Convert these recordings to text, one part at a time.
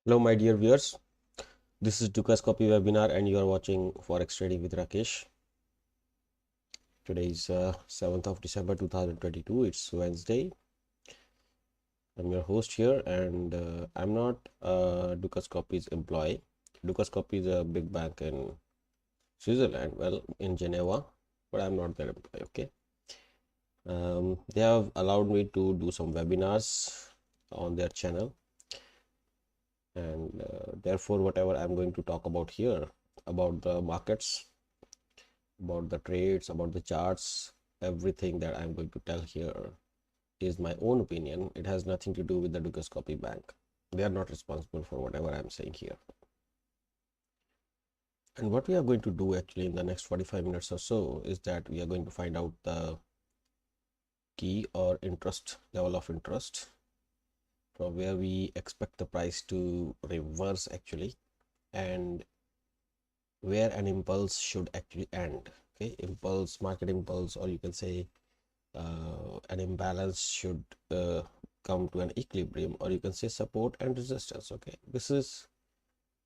Hello, my dear viewers. This is Dukas Copy webinar, and you are watching Forex Trading with Rakesh. Today is 7th of December 2022. It's Wednesday. I'm your host here, and I'm not Dukas Copy's employee. Dukas Copy is a big bank in Switzerland, well, in Geneva, but I'm not their employee. Okay. They have allowed me to do some webinars on their channel, and therefore, whatever I'm going to talk about here about the markets, about the trades, about the charts, everything that I'm going to tell here is my own opinion. It has nothing to do with the Dukas Copy Bank. They are not responsible for whatever I'm saying here. And what we are going to do actually in the next 45 minutes or so is that we are going to find out the key or interest level of interest from where we expect the price to reverse actually, and where an impulse should actually end. Okay, impulse, market impulse, or you can say an imbalance should come to an equilibrium, or you can say support and resistance. Okay, this is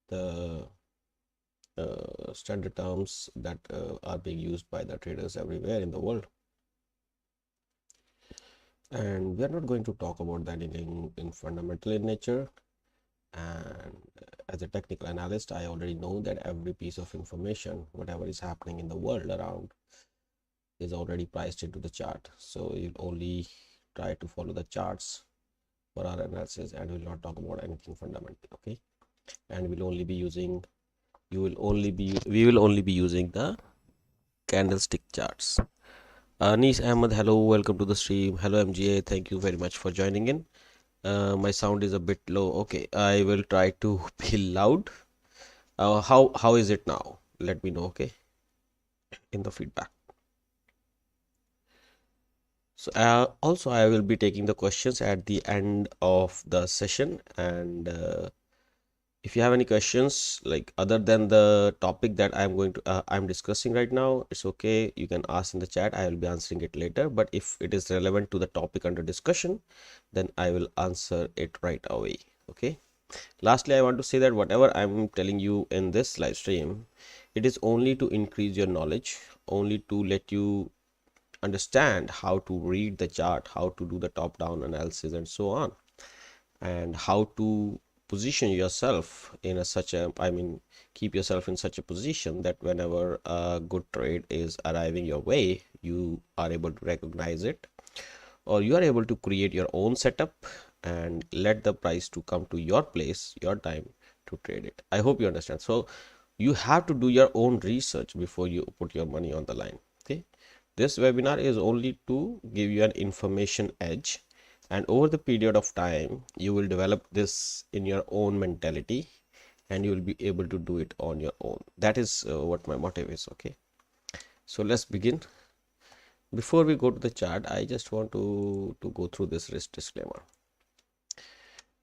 the standard terms that are being used by the traders everywhere in the world, and we are not going to talk about that in fundamental in nature. And as a technical analyst, I already know that every piece of information, whatever is happening in the world around, is already priced into the chart. So you'll only try to follow the charts for our analysis, and will not talk about anything fundamental. Okay, and we will only be using the candlestick charts. Anis Ahmed, hello, welcome to the stream. Hello MGA, thank you very much for joining in. My sound is a bit low. Okay, I will try to be loud. How is it now? Let me know, okay, in the feedback. So also I will be taking the questions at the end of the session, and if you have any questions like other than the topic that I'm discussing right now, it's okay, you can ask in the chat. I will be answering it later, but if it is relevant to the topic under discussion, then I will answer it right away. Okay, lastly, I want to say that whatever I'm telling you in this live stream, it is only to increase your knowledge, only to let you understand how to read the chart, how to do the top down analysis, and so on, and how to position yourself in a such a keep yourself in such a position that whenever a good trade is arriving your way, you are able to recognize it, or you are able to create your own setup and let the price to come to your place, your time to trade it. I hope you understand. So you have to do your own research before you put your money on the line. Okay, this webinar is only to give you an information edge, and over the period of time you will develop this in your own mentality, and you will be able to do it on your own. That is what my motive is. Okay, so let's begin. Before we go to the chart, I just want to go through this risk disclaimer.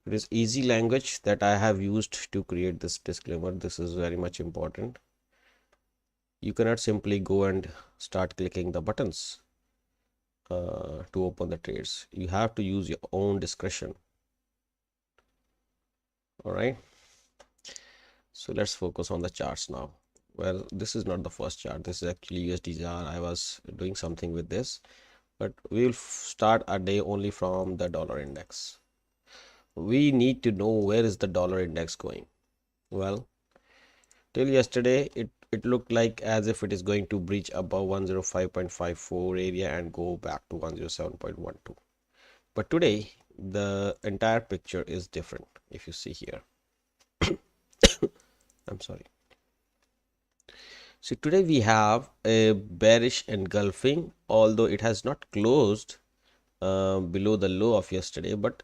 It is easy language that I have used to create this disclaimer. This is very much important. You cannot simply go and start clicking the buttons to open the trades. You have to use your own discretion. All right, so let's focus on the charts now. Well, this is not the first chart. This is actually USD-JAR. I was doing something with this, but we will start our day only from the dollar index. We need to know where is the dollar index going. Well, till yesterday it looked like as if it is going to breach above 105.54 area and go back to 107.12, but today the entire picture is different. If you see here, I'm sorry. So today we have a bearish engulfing, although it has not closed below the low of yesterday, but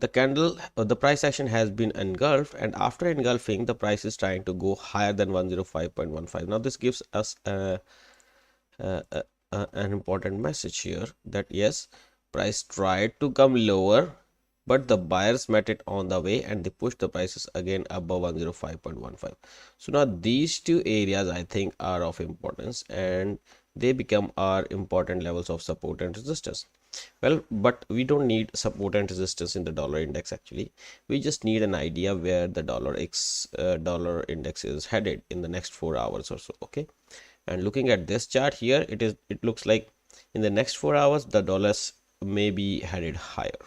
the candle the price action has been engulfed, and after engulfing the price is trying to go higher than 105.15. Now this gives us an important message here that yes, price tried to come lower, but the buyers met it on the way and they pushed the prices again above 105.15. So now these two areas I think are of importance, and they become our important levels of support and resistance. Well, but we don't need support and resistance in the dollar index actually. We just need an idea where the dollar index is headed in the next 4 hours or so. Okay, and looking at this chart here, it looks like in the next 4 hours the dollars may be headed higher.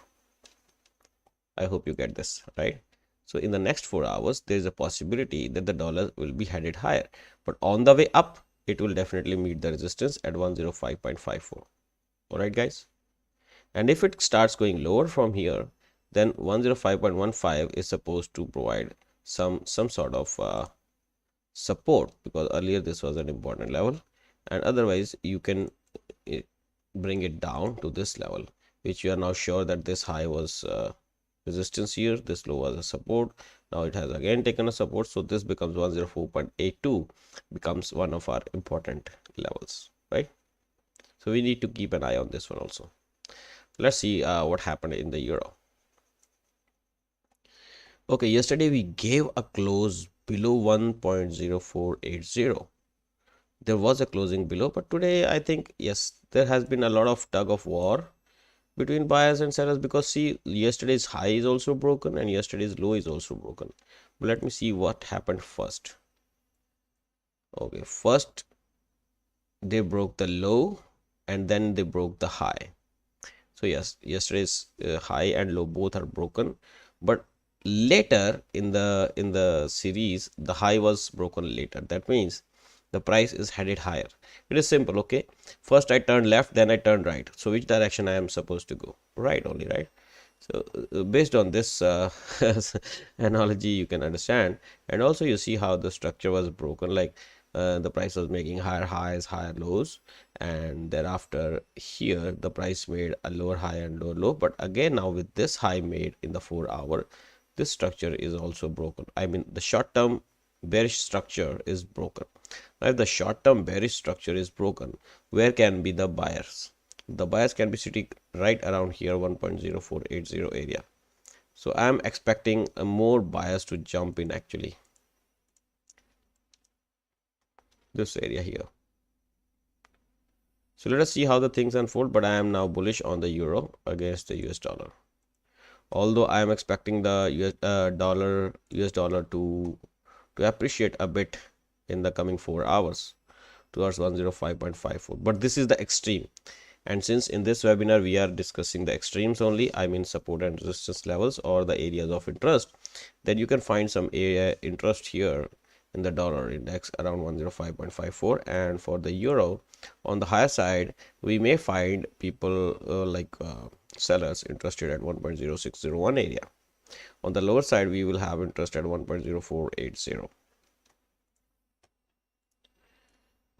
I hope you get this right. So in the next 4 hours, there is a possibility that the dollar will be headed higher, but on the way up, it will definitely meet the resistance at 105.54. All right, guys. And if it starts going lower from here, then 105.15 is supposed to provide some sort of support, because earlier this was an important level, and otherwise you can bring it down to this level, which you are now sure that this high was resistance here, this low was a support. Now it has again taken a support, so this becomes 104.82, becomes one of our important levels, right? So we need to keep an eye on this one also. Let's see what happened in the euro. Okay, yesterday we gave a close below 1.0480. There was a closing below, but today I think yes, there has been a lot of tug of war between buyers and sellers, because see, yesterday's high is also broken and yesterday's low is also broken. But let me see what happened first. Okay, first they broke the low and then they broke the high. So yes, yesterday's high and low both are broken, but later in the series the high was broken later. That means the price is headed higher. It is simple. Okay, first I turned left, then I turned right. So which direction I am supposed to go? Right only, right? So based on this analogy, you can understand, and also you see how the structure was broken. Like the price was making higher highs, higher lows, and thereafter here the price made a lower high and lower low. But again, now with this high made in the 4 hour, this structure is also broken. I mean, the short term bearish structure is broken. Now if the short term bearish structure is broken, where can be the buyers? The buyers can be sitting right around here, 1.0480 area. So I am expecting more buyers to jump in actually, this area here. So let us see how the things unfold, but I am now bullish on the euro against the US dollar. Although I am expecting the US dollar to appreciate a bit in the coming 4 hours towards 105.54, but this is the extreme. And since in this webinar we are discussing the extremes only, I mean support and resistance levels or the areas of interest, then you can find some area interest here in the dollar index around 105.54, and for the euro on the higher side we may find people sellers interested at 1.0601 area. On the lower side we will have interest at 1.0480.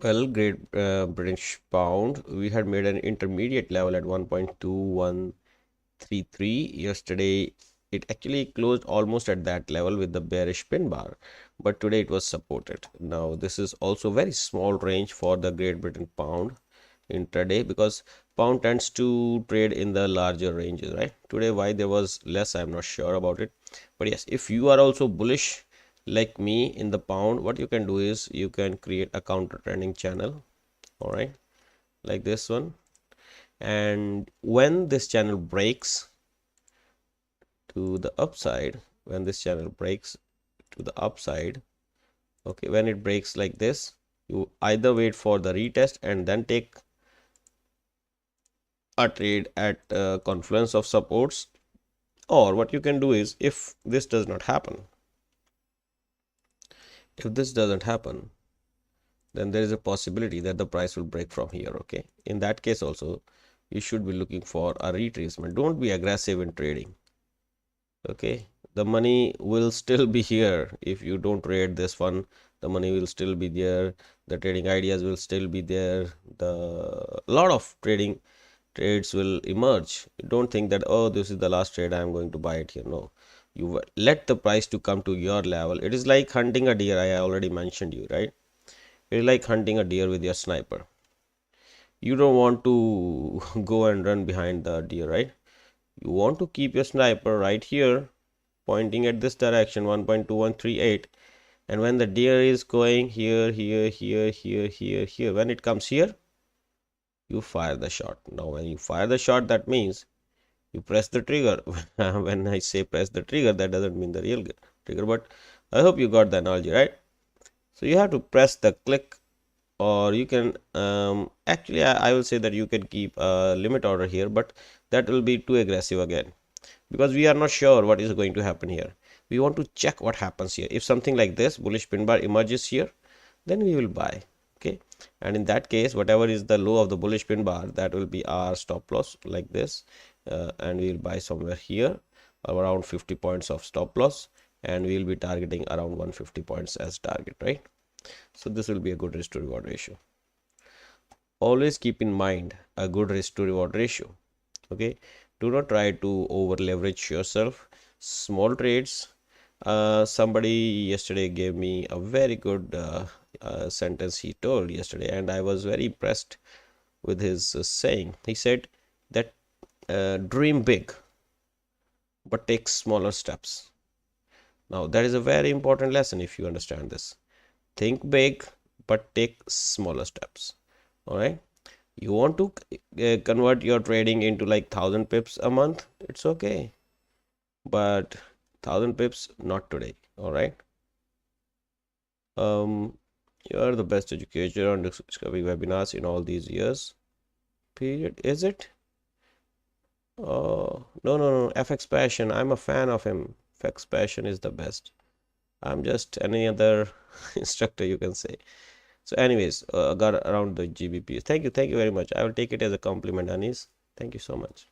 Well, Great British Pound, we had made an intermediate level at 1.2133 yesterday. It actually closed almost at that level with the bearish pin bar, but today it was supported. Now this is also very small range for the Great Britain Pound intraday, because pound tends to trade in the larger ranges, right? Today why there was less, I'm not sure about it, but yes, if you are also bullish like me in the pound, what you can do is you can create a counter trending channel, all right, like this one, and when this channel breaks to the upside, when this channel breaks to the upside, okay, when it breaks like this, you either wait for the retest and then take a trade at confluence of supports, or what you can do is, if this does not happen, if this doesn't happen, then there is a possibility that the price will break from here. Okay, in that case also you should be looking for a retracement. Don't be aggressive in trading. Okay, the money will still be here. If you don't trade this one, the money will still be there, the trading ideas will still be there, the lot of trades will emerge. Don't think that, oh, this is the last trade, I am going to buy it here. No, you let the price to come to your level. It is like hunting a deer. I already mentioned you, right? It is like hunting a deer with your sniper. You don't want to go and run behind the deer, right? You want to keep your sniper right here pointing at this direction, 1.2138, and when the deer is going here, here, here, here, here, here, when it comes here, you fire the shot. Now, when you fire the shot, that means you press the trigger. When I say press the trigger, that doesn't mean the real trigger, but I hope you got the analogy, right? So you have to press the click, or you can actually I will say that you can keep a limit order here, but that will be too aggressive again, because we are not sure what is going to happen here. We want to check what happens here. If something like this bullish pin bar emerges here, then we will buy. Okay, and in that case, whatever is the low of the bullish pin bar, that will be our stop loss, like this, and we will buy somewhere here around 50 points of stop loss, and we will be targeting around 150 points as target, right? So this will be a good risk to reward ratio. Always keep in mind a good risk to reward ratio. Okay, do not try to over leverage yourself. Small trades. Somebody yesterday gave me a very good sentence he told yesterday, and I was very impressed with his saying. He said that dream big but take smaller steps. Now that is a very important lesson. If you understand this, think big but take smaller steps. All right, you want to convert your trading into like 1,000 pips a month, it's okay, but 1,000 pips not today. All right, you are the best educator on discovery webinars in all these years, period. Is it? Oh, no, no, no, FX Passion, I'm a fan of him. FX Passion is the best. I'm just any other instructor, you can say. So anyways, got around the GBP. Thank you very much. I will take it as a compliment, Anis. Thank you so much.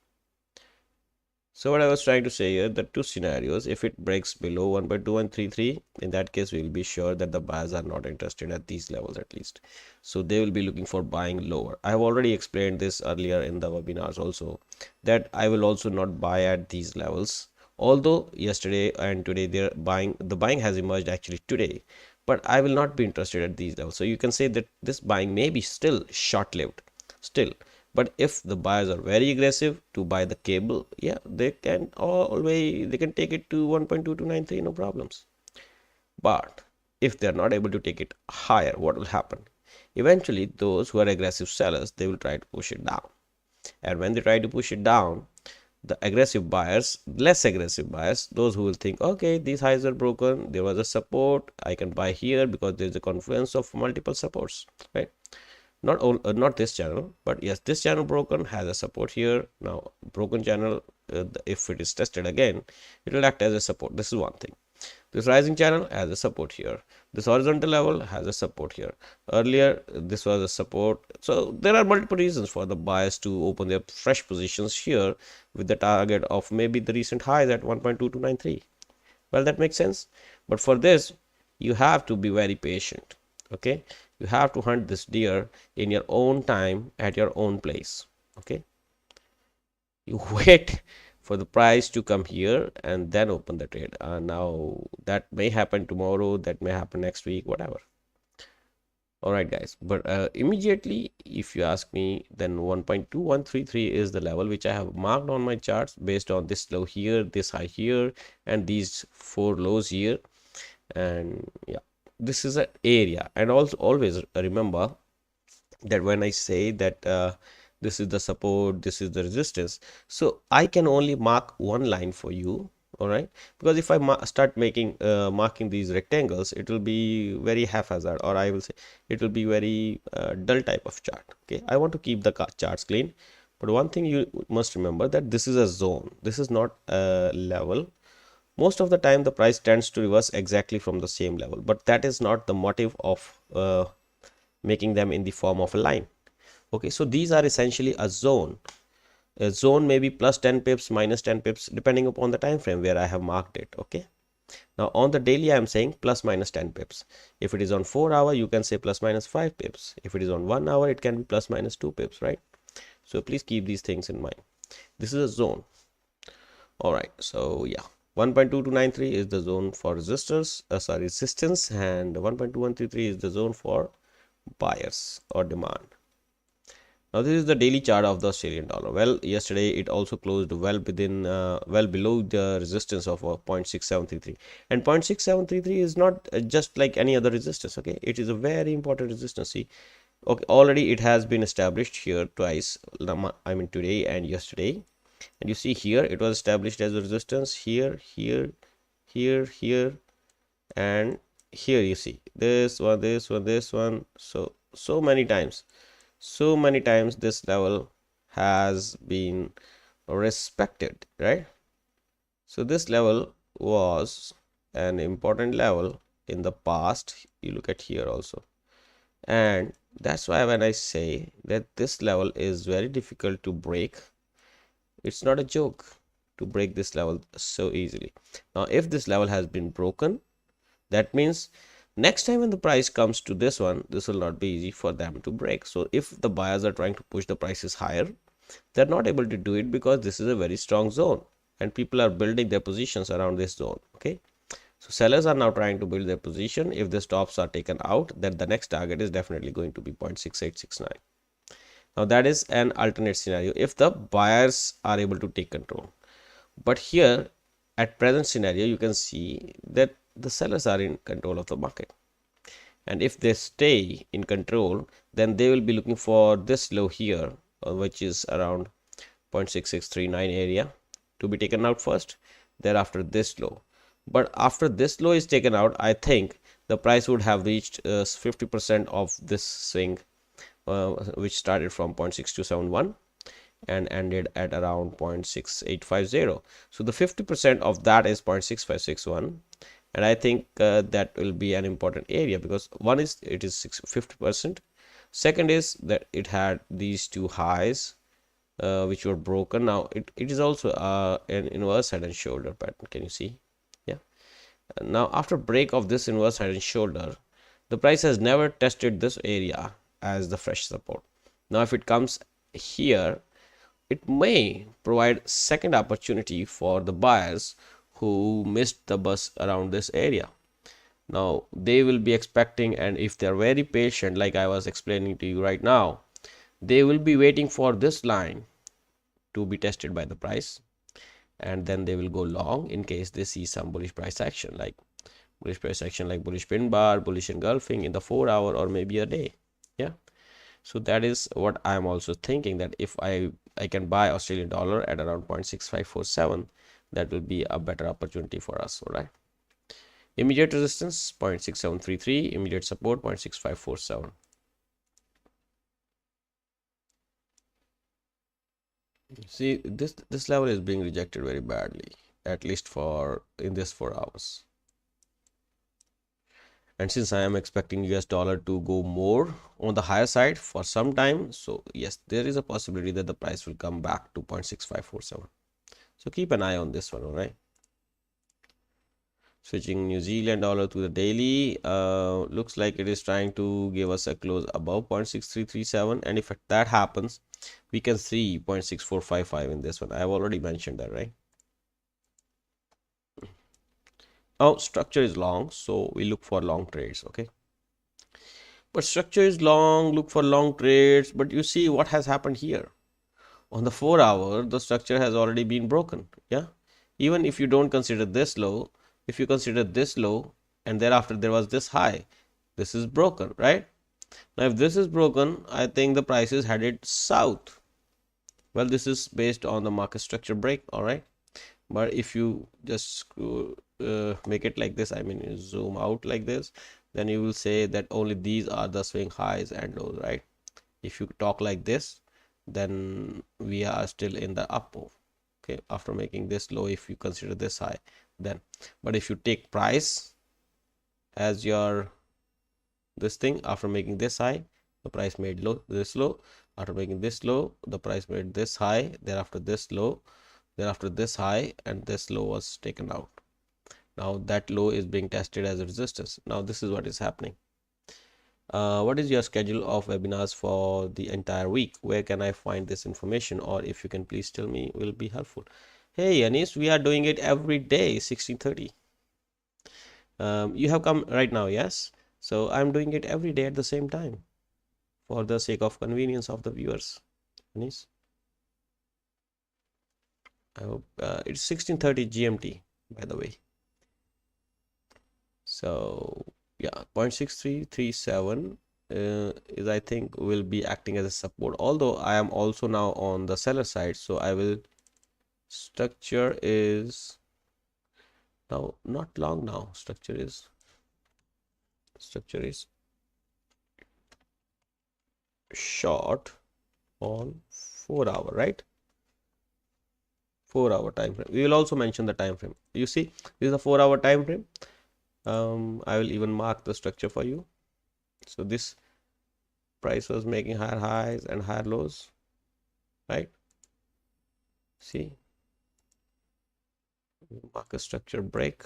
So what I was trying to say here, the two scenarios, if it breaks below 1.2133, in that case, we will be sure that the buyers are not interested at these levels at least. So they will be looking for buying lower. I have already explained this earlier in the webinars also, that I will also not buy at these levels. Although yesterday and today the buying has emerged actually today, but I will not be interested at these levels. So you can say that this buying may be still short-lived, still. But if the buyers are very aggressive to buy the cable, yeah, they can take it to 1.2293, no problems. But if they're not able to take it higher, what will happen? Eventually, those who are aggressive sellers, they will try to push it down. And when they try to push it down, the aggressive buyers, less aggressive buyers, those who will think, okay, these highs are broken, there was a support, I can buy here because there's a confluence of multiple supports, right? Not this channel, but yes, this channel broken has a support here. Now broken channel, if it is tested again, it will act as a support. This is one thing. This rising channel has a support here. This horizontal level has a support here. Earlier this was a support. So there are multiple reasons for the buyers to open their fresh positions here with the target of maybe the recent highs at 1.2293. Well, that makes sense. But for this, you have to be very patient. Okay, you have to hunt this deer in your own time at your own place. Okay, you wait for the price to come here and then open the trade. Now that may happen tomorrow, that may happen next week, whatever. All right, guys, but immediately if you ask me, then 1.2133 is the level which I have marked on my charts based on this low here, this high here, and these four lows here. And yeah, this is an area. And also always remember that when I say that this is the support, this is the resistance, so I can only mark one line for you. All right, because if I start making marking these rectangles, it will be very haphazard, or I will say it will be very dull type of chart. Okay, I want to keep the charts clean, but one thing you must remember, that this is a zone, this is not a level. Most of the time the price tends to reverse exactly from the same level, but that is not the motive of making them in the form of a line. Okay, so these are essentially a zone. A zone may be plus 10 pips, minus 10 pips, depending upon the time frame where I have marked it. Okay, now on the daily I am saying plus minus 10 pips. If it is on 4 hour, you can say plus minus 5 pips. If it is on 1 hour, it can be plus minus 2 pips, right? So please keep these things in mind. This is a zone. All right, so yeah, 1.2293 is the zone for resistance, and 1.2133 is the zone for buyers or demand. Now this is the daily chart of the Australian dollar. Well, yesterday it also closed well below the resistance of 0.6733, and 0.6733 is not just like any other resistance. Okay, it is a very important resistance. See, Okay, already it has been established here twice, I mean today and yesterday. And you see here it was established as a resistance here, here, here, here, and here. You see this one, this one, this one. So many times, so many times this level has been respected, right? So this level was an important level in the past. You look at here also, and that's why when I say that this level is very difficult to break, it's not a joke to break this level so easily. Now if this level has been broken, that means next time when the price comes to this one, this will not be easy for them to break. So if the buyers are trying to push the prices higher, they're not able to do it because this is a very strong zone and people are building their positions around this zone. Okay, so sellers are now trying to build their position. If the stops are taken out, then the next target is definitely going to be 0.6869. Now that is an alternate scenario if the buyers are able to take control. But here at present scenario, you can see that the sellers are in control of the market, and if they stay in control, then they will be looking for this low here, which is around 0.6639 area, to be taken out first, thereafter this low. But after this low is taken out, I think the price would have reached 50% of this swing, which started from 0.6271 and ended at around 0.6850. So the 50% of that is 0.6561, and I think that will be an important area because one is it is 50%. Second is that it had these two highs which were broken. Now it is also an inverse head and shoulder pattern. Can you see? Yeah. Now after break of this inverse head and shoulder, the price has never tested this area as the fresh support. Now if it comes here, it may provide second opportunity for the buyers who missed the bus around this area. Now they will be expecting, and if they're very patient like I was explaining to you right now, they will be waiting for this line to be tested by the price, and then they will go long in case they see some bullish price action like bullish pin bar, bullish engulfing in the 4 hour or maybe a day. Yeah, so that is what I'm also thinking, that if I can buy Australian dollar at around 0.6547, that will be a better opportunity for us. All right, immediate resistance 0.6733, immediate support 0.6547. See, this level is being rejected very badly, at least for in this 4 hours. And since I am expecting US dollar to go more on the higher side for some time, so yes, there is a possibility that the price will come back to 0.6547. So keep an eye on this one. All right, switching New Zealand dollar to the daily, looks like it is trying to give us a close above 0.6337, and if that happens, we can see 0.6455 in this one. I have already mentioned that, right? Now structure is long, so we look for long trades. Okay, but structure is long, look for long trades. But you see what has happened here on the 4 hour, the structure has already been broken. Yeah, even if you don't consider this low, if you consider this low and thereafter there was this high, this is broken, right? Now if this is broken, I think the price is headed south. Well, this is based on the market structure break. All right, but if you just make it like this, I mean you zoom out like this, then you will say that only these are the swing highs and lows, right? If you talk like this, then we are still in the up move. Okay, after making this low, if you consider this high, then, but if you take price as your this thing, after making this high, the price made low, this low, after making this low, the price made this high, thereafter this low, thereafter this high, and this low was taken out. Now that low is being tested as a resistance. Now this is what is happening. What is your schedule of webinars for the entire week? Where can I find this information? Or if you can please tell me, will be helpful. Hey Anis, we are doing it every day 16:30. You have come right now, yes? So I'm doing it every day at the same time for the sake of convenience of the viewers. Anis, I hope it's 16:30 GMT, by the way. So yeah, 0.6337 is I think will be acting as a support, although I am also now on the seller side, so I will structure is now not long now, structure is short on 4 hour, right? 4 hour time frame. We will also mention the time frame. You see, this is a 4 hour time frame. I will even mark the structure for you. So this price was making higher highs and higher lows, right? See, market structure break.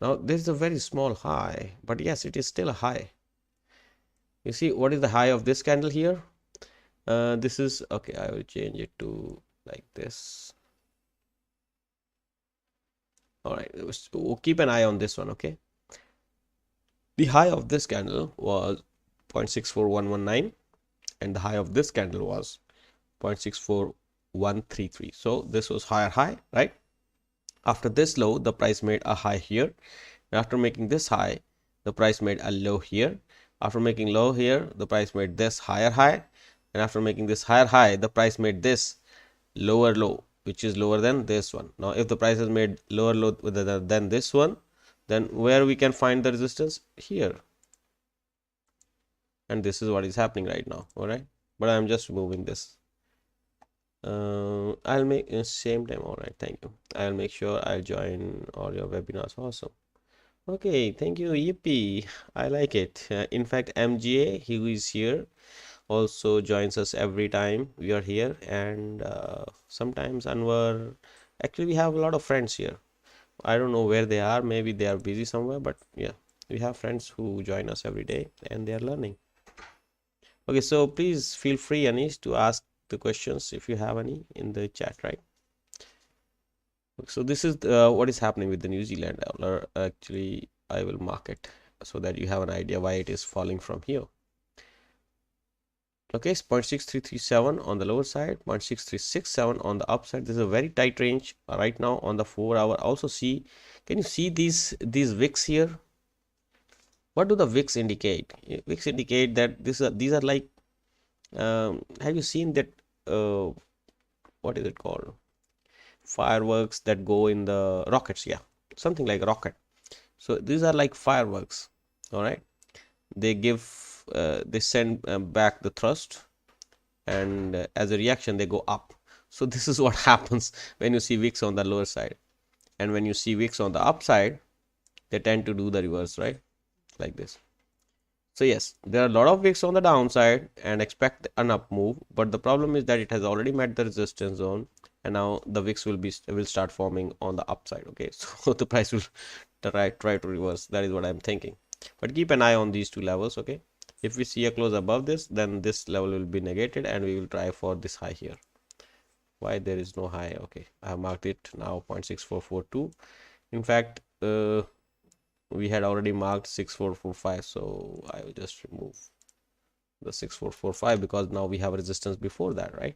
Now this is a very small high, but yes, it is still a high. You see what is the high of this candle here? This is okay. I will change it to like this. All right, we'll keep an eye on this one. Okay, the high of this candle was 0.64119 and the high of this candle was 0.64133. So this was higher high, right? After this low, the price made a high here. After making this high, the price made a low here. After making low here, the price made this higher high. And after making this higher high, the price made this lower low, which is lower than this one. Now, if the price is made lower low than this one, then where we can find the resistance? Here. And this is what is happening right now. All right. But I'm just removing this. I'll make same time. All right. Thank you. I'll make sure I'll join all your webinars. Awesome. Okay, thank you, Yippee. I like it. In fact, MGA, who is here, also joins us every time we are here, and sometimes Anwar. Actually, we have a lot of friends here. I don't know where they are. Maybe they are busy somewhere, but yeah, we have friends who join us every day, and they are learning. Okay, so please feel free, Anish, to ask the questions if you have any in the chat, right? So this is what is happening with the New Zealand dollar. Actually, I will mark it so that you have an idea why it is falling from here. Okay, it's 0.6337 on the lower side, 0.6367 on the upside. This is a very tight range right now on the 4 hour. Also see, can you see these wicks here? What do the wicks indicate? Wicks indicate that these are like have you seen that what is it called? Fireworks that go in the rockets, yeah, something like a rocket. So these are like fireworks. All right, they give they send back the thrust, and as a reaction they go up. So this is what happens when you see wicks on the lower side, and when you see wicks on the upside, they tend to do the reverse, right? Like this. So yes, there are a lot of wicks on the downside and expect an up move, but the problem is that it has already met the resistance zone, and now the wicks will start forming on the upside. Okay, so the price will try to reverse. That is what I'm thinking. But keep an eye on these two levels. Okay, if we see a close above this, then this level will be negated, and we will try for this high here. Why there is no high? Okay, I have marked it now 0.6442. In fact, we had already marked 6445, so I will just remove the 6445 because now we have resistance before that, right?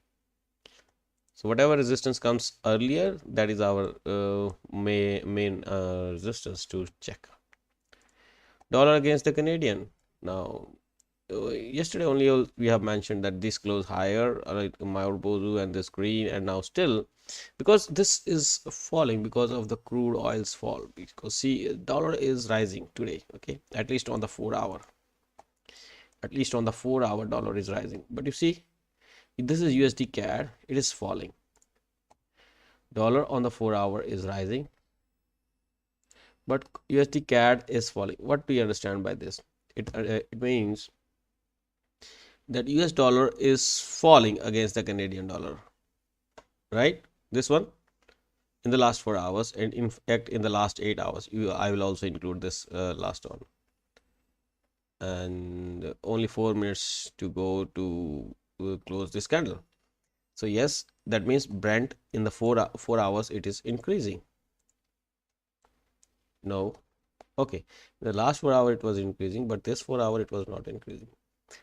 So whatever resistance comes earlier, that is our main resistance to check. Dollar against the Canadian. Now yesterday only we have mentioned that this closed higher, like Maurbozu and this green, and now still, because this is falling because of the crude oil's fall. Because see, dollar is rising today. Okay, at least on the 4 hour. At least on the 4 hour, dollar is rising. But you see, this is USD CAD. It is falling. Dollar on the 4 hour is rising, but USD CAD is falling. What do you understand by this? It means that US dollar is falling against the Canadian dollar, right? This one in the last 4 hours, and in fact in the last 8 hours. I will also include this last one. And only 4 minutes to go to close this candle. So yes, that means Brent in the 4 hours it is increasing. No, okay. The last 4 hour it was increasing, but this 4 hour it was not increasing.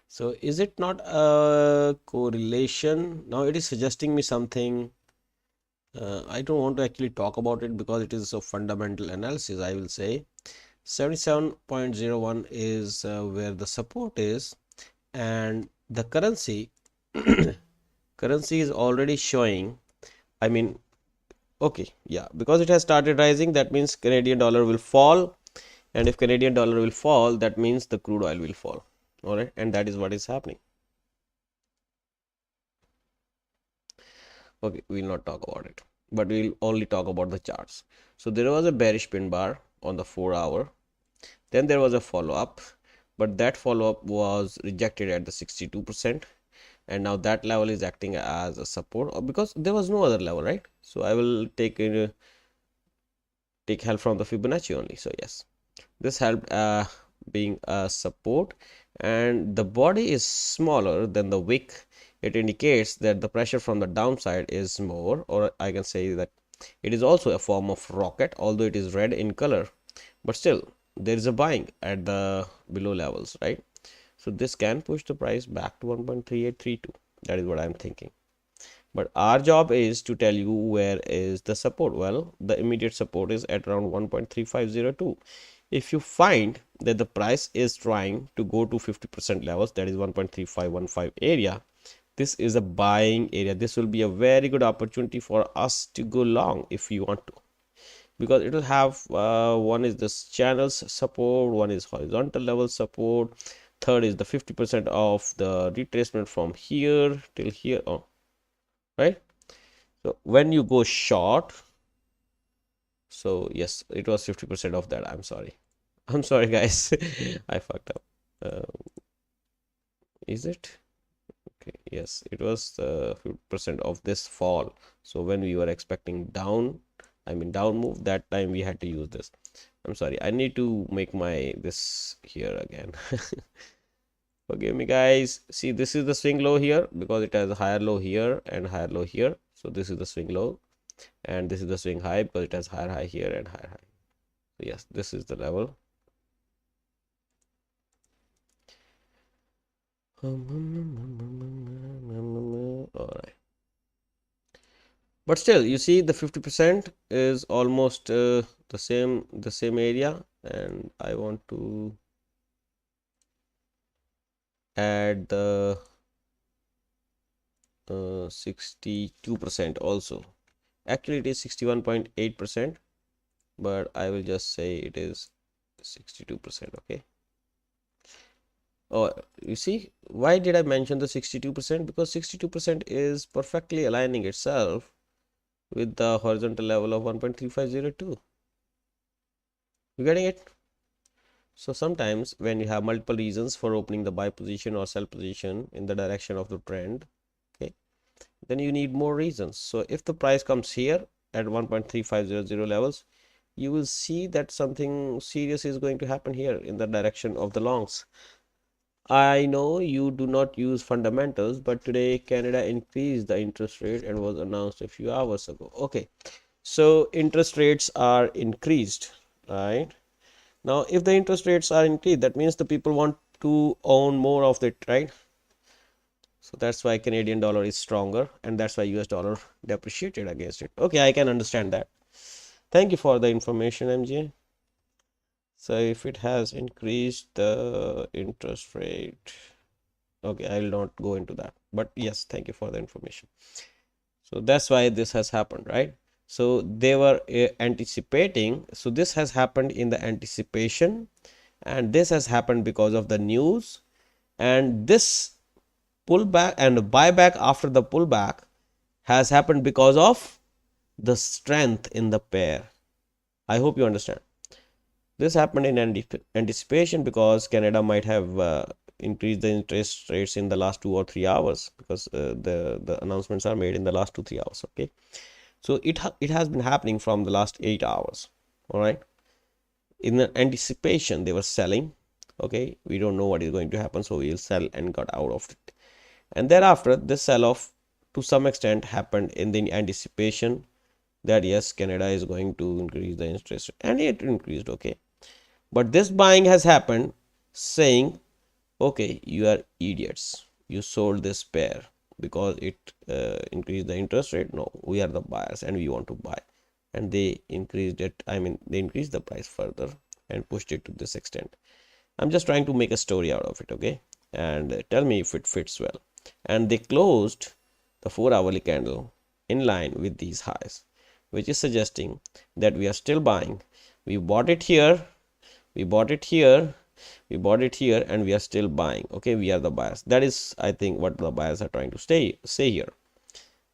So is it not a correlation? Now it is suggesting me something. I don't want to actually talk about it because it is a fundamental analysis. I will say 77.01 is where the support is, and the currency currency is already showing. I mean, okay, yeah, because it has started rising, that means Canadian dollar will fall, and if Canadian dollar will fall, that means the crude oil will fall. All right, and that is what is happening. Okay, we'll not talk about it, but we'll only talk about the charts. So there was a bearish pin bar on the 4 hour, then there was a follow up, but that follow up was rejected at the 62%, and now that level is acting as a support because there was no other level, right? So I will take help from the Fibonacci only. So yes, this helped being a support, and the body is smaller than the wick. It indicates that the pressure from the downside is more, or I can say that it is also a form of rocket, although it is red in color, but still there is a buying at the below levels, right? So this can push the price back to 1.3832. That is what I'm thinking. But our job is to tell you where is the support. Well, the immediate support is at around 1.3502. If you find that the price is trying to go to 50% levels, that is 1.3515 area, this is a buying area. This will be a very good opportunity for us to go long if you want to, because it will have one is this channels support, one is horizontal level support, third is the 50% of the retracement from here till here. Oh, right. So when you go short, so yes, it was 50% of that. I'm sorry. I'm sorry, guys. I fucked up. Uh, is it? Okay. Yes, it was 50% of this fall. So when we were expecting down, I mean down move, that time we had to use this. I'm sorry. I need to make my this here again. Forgive me, guys. See, this is the swing low here because it has a higher low here and higher low here. So this is the swing low, and this is the swing high because it has higher high here and higher high. So yes, this is the level. All right, but still you see the 50% is almost the same area, and I want to add the 62% also. Actually it is 61.8%, but I will just say it is 62%. Okay. Oh, you see, why did I mention the 62%? Because 62% is perfectly aligning itself with the horizontal level of 1.3502. You getting it? So sometimes when you have multiple reasons for opening the buy position or sell position in the direction of the trend, okay, then you need more reasons. So if the price comes here at 1.3500 levels, you will see that something serious is going to happen here in the direction of the longs. I know you do not use fundamentals, but today Canada increased the interest rate and was announced a few hours ago. Okay, so interest rates are increased, right? Now, if the interest rates are increased, that means the people want to own more of it, right? So that's why Canadian dollar is stronger, and that's why US dollar depreciated against it. Okay, I can understand that. Thank you for the information, MJ. So if it has increased the interest rate, okay, I will not go into that. But yes, thank you for the information. So that's why this has happened, right? So they were anticipating. So this has happened in the anticipation, and this has happened because of the news, and this pullback and buyback after the pullback has happened because of the strength in the pair. I hope you understand. This happened in anticipation because Canada might have increased the interest rates in the last 2 or 3 hours, because the announcements are made in the last 2 3 hours. Okay, so it has been happening from the last 8 hours. All right, in the anticipation they were selling. Okay, we don't know what is going to happen, so we'll sell and got out of it. And thereafter this sell off to some extent happened in the anticipation that yes, Canada is going to increase the interest, and it increased. Okay, but this buying has happened saying, Okay, you are idiots. You sold this pair because it increased the interest rate. No, we are the buyers and we want to buy. And they increased it. I mean, they increased the price further and pushed it to this extent. I'm just trying to make a story out of it, okay? And tell me if it fits well. And they closed the 4 hourly candle in line with these highs, which is suggesting that we are still buying. We bought it here, we bought it here, we bought it here, and we are still buying. Okay, we are the buyers. That is, I think, what the buyers are trying to say here.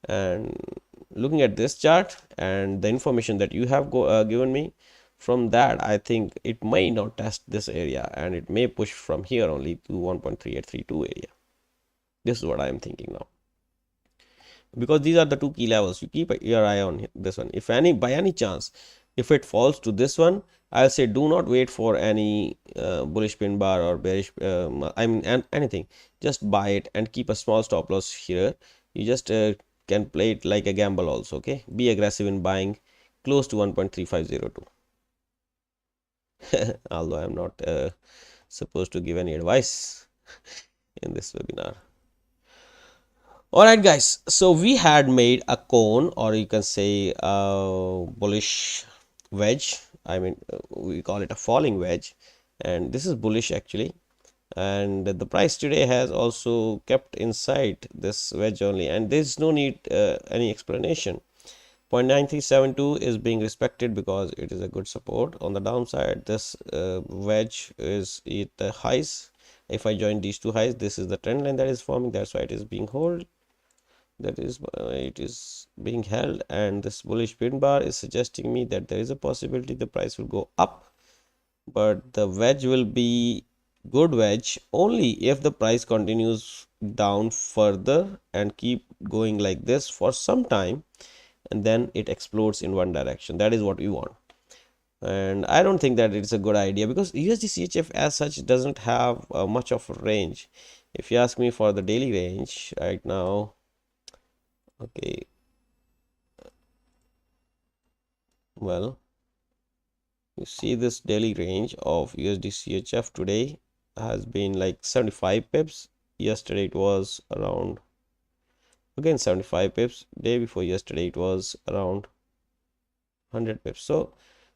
And looking at this chart and the information that you have given me, from that I think it may not test this area and it may push from here only to 1.3832 area. This is what I am thinking now, because these are the two key levels. You keep your eye on this one. If any, by any chance, if it falls to this one, I'll say do not wait for any bullish pin bar or bearish I mean anything. Just buy it and keep a small stop loss here. You just can play it like a gamble also. Okay, be aggressive in buying close to 1.3502. Although I'm not supposed to give any advice in this webinar. All right, guys. So we had made a cone, or you can say a bullish wedge. I mean, we call it a falling wedge, and this is bullish actually. And the price today has also kept inside this wedge only, and there's no need any explanation. 0.9372 is being respected because it is a good support. On the downside, this wedge is at the highs. If I join these two highs, this is the trend line that is forming. That's why it is being held. That is it is being held, and this bullish pin bar is suggesting me that there is a possibility the price will go up, but the wedge will be good wedge only if the price continues down further and keep going like this for some time, and then it explodes in one direction. That is what we want. And I don't think that it's a good idea because USD CHF as such doesn't have much of a range. If you ask me for the daily range right now, okay, well, you see this daily range of USD CHF today has been like 75 pips. Yesterday it was around again 75 pips. Day before yesterday it was around 100 pips. So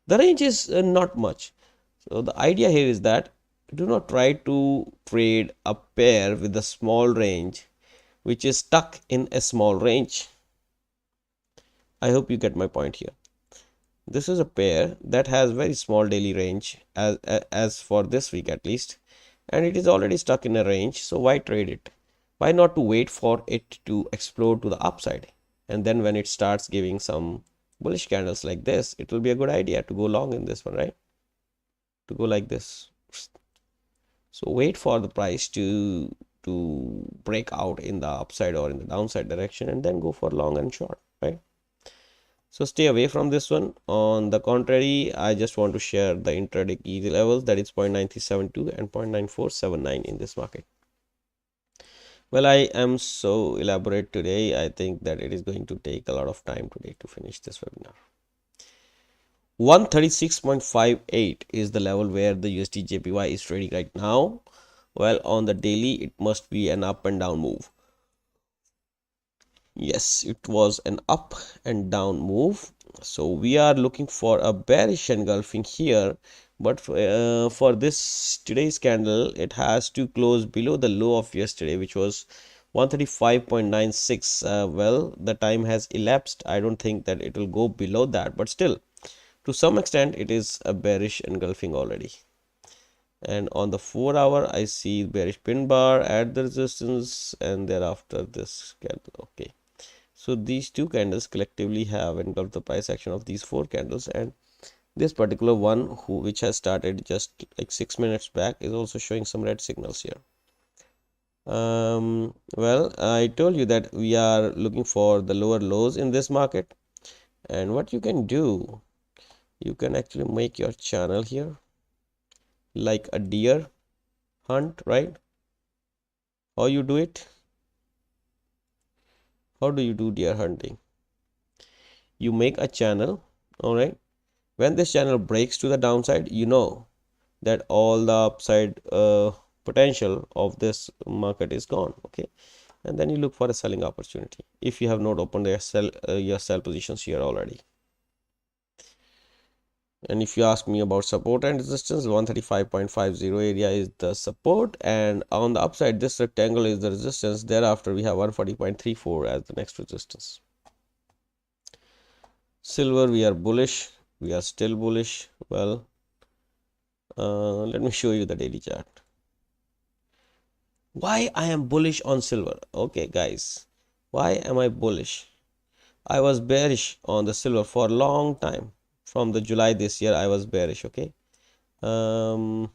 the range is not much. So the idea here is that do not try to trade a pair with a small range which is stuck in a small range. I hope you get my point here. This is a pair that has very small daily range as for this week at least, and it is already stuck in a range. So why trade it? Why not to wait for it to explode to the upside, and then when it starts giving some bullish candles like this, it will be a good idea to go long in this one, right? To go like this. So wait for the price to break out in the upside or in the downside direction, and then go for long and short, right? So stay away from this one. On the contrary, I just want to share the intraday key levels, that is 0.9372 and 0.9479 in this market. Well, I am so elaborate today. I think that it is going to take a lot of time today to finish this webinar. 136.58 is the level where the USD JPY is trading right now. Well, on the daily, it must be an up and down move. Yes, it was an up and down move. So we are looking for a bearish engulfing here, but for this today's candle, it has to close below the low of yesterday, which was 135.96. Well, the time has elapsed. I don't think that it will go below that, but still, to some extent, it is a bearish engulfing already. And on the 4 hour, I see bearish pin bar at the resistance, and thereafter this candle. Okay. So these two candles collectively have engulfed the price action of these four candles, and this particular one which has started just like 6 minutes back is also showing some red signals here. Well, I told you that we are looking for the lower lows in this market, and what you can do, you can actually make your channel here like a deer hunt, right? How you do it? How do you do deer hunting? You make a channel, all right? When this channel breaks to the downside, you know that all the upside potential of this market is gone. Okay, and then you look for a selling opportunity if you have not opened your sell positions here already. And if you ask me about support and resistance, 135.50 area is the support, and on the upside this rectangle is the resistance. Thereafter we have 140.34 as the next resistance. Silver, we are bullish, we are still bullish. Well, let me show you the daily chart. Why I am bullish on silver? Okay guys, why am I bullish? I was bearish on the silver for a long time. From the July this year I was bearish. Okay, June,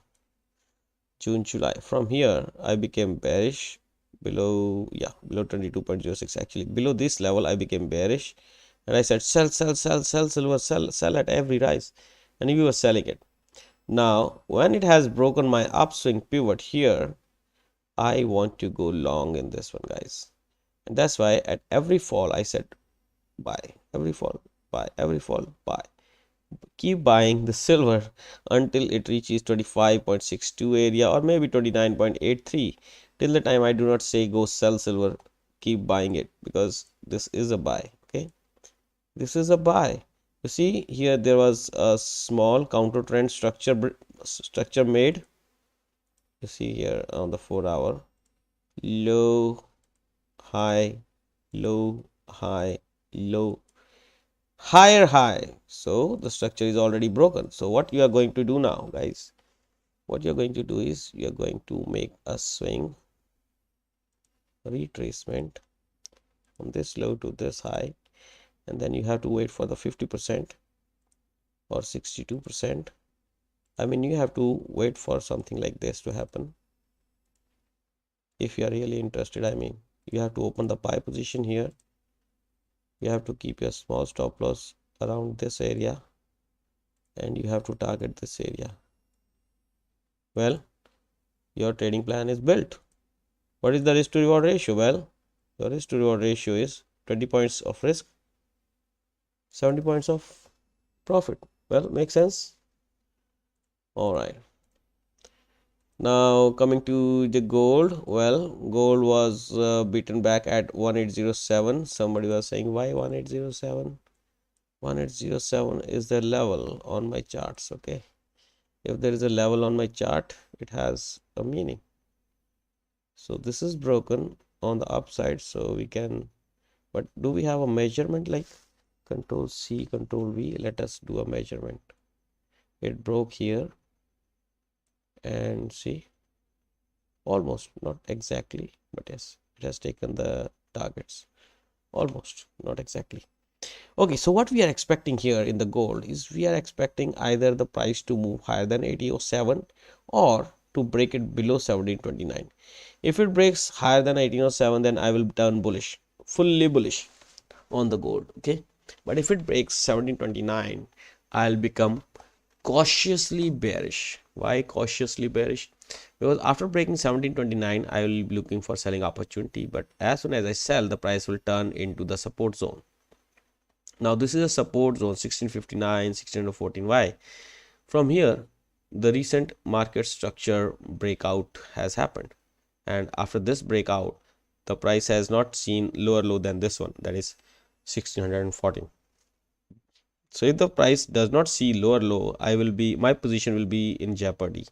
July. From here I became bearish below, yeah, below 22.06. Actually below this level I became bearish, and I said sell, sell, sell, sell silver, sell at every rise, and we were selling it. Now when it has broken my upswing pivot here, I want to go long in this one, guys, and that's why at every fall I said buy, every fall buy, every fall buy. Keep buying the silver until it reaches 25.62 area or maybe 29.83. Till the time I do not say go sell silver, keep buying it, because this is a buy. Okay, this is a buy. You see here there was a small counter trend structure made. You see here on the 4 hour, low, high, low, high, low, higher high. So the structure is already broken. So what you are going to do now, guys, what you're going to do is you're going to make a swing retracement from this low to this high, and then you have to wait for the 50% or 62%. I mean, you have to wait for something like this to happen if you are really interested. I mean, you have to open the buy position here. You have to keep your small stop loss around this area, and you have to target this area. Well, your trading plan is built. What is the risk to reward ratio? Well, the risk to reward ratio is 20 points of risk, 70 points of profit. Well, makes sense. All right. Now coming to the gold. Well, gold was beaten back at 1807. Somebody was saying why 1807? 1807 is the level on my charts. Okay, if there is a level on my chart, it has a meaning. So this is broken on the upside, so we can, but do we have a measurement like Control C, Control V? Let us do a measurement. It broke here, and see, almost, not exactly, but yes, it has taken the targets, almost, not exactly. Okay, so what we are expecting here in the gold is we are expecting either the price to move higher than 1807 or to break it below 1729. If it breaks higher than 1807, then I will turn bullish, fully bullish on the gold. Okay, but if it breaks 1729, I'll become cautiously bearish. Why cautiously bearish? Because after breaking 1729, I will be looking for selling opportunity, but as soon as I sell, the price will turn into the support zone. Now this is a support zone 1659, 1614. Why? From here the recent market structure breakout has happened, and after this breakout the price has not seen lower low than this one, that is 1614. So if the price does not see lower low, my position will be in jeopardy.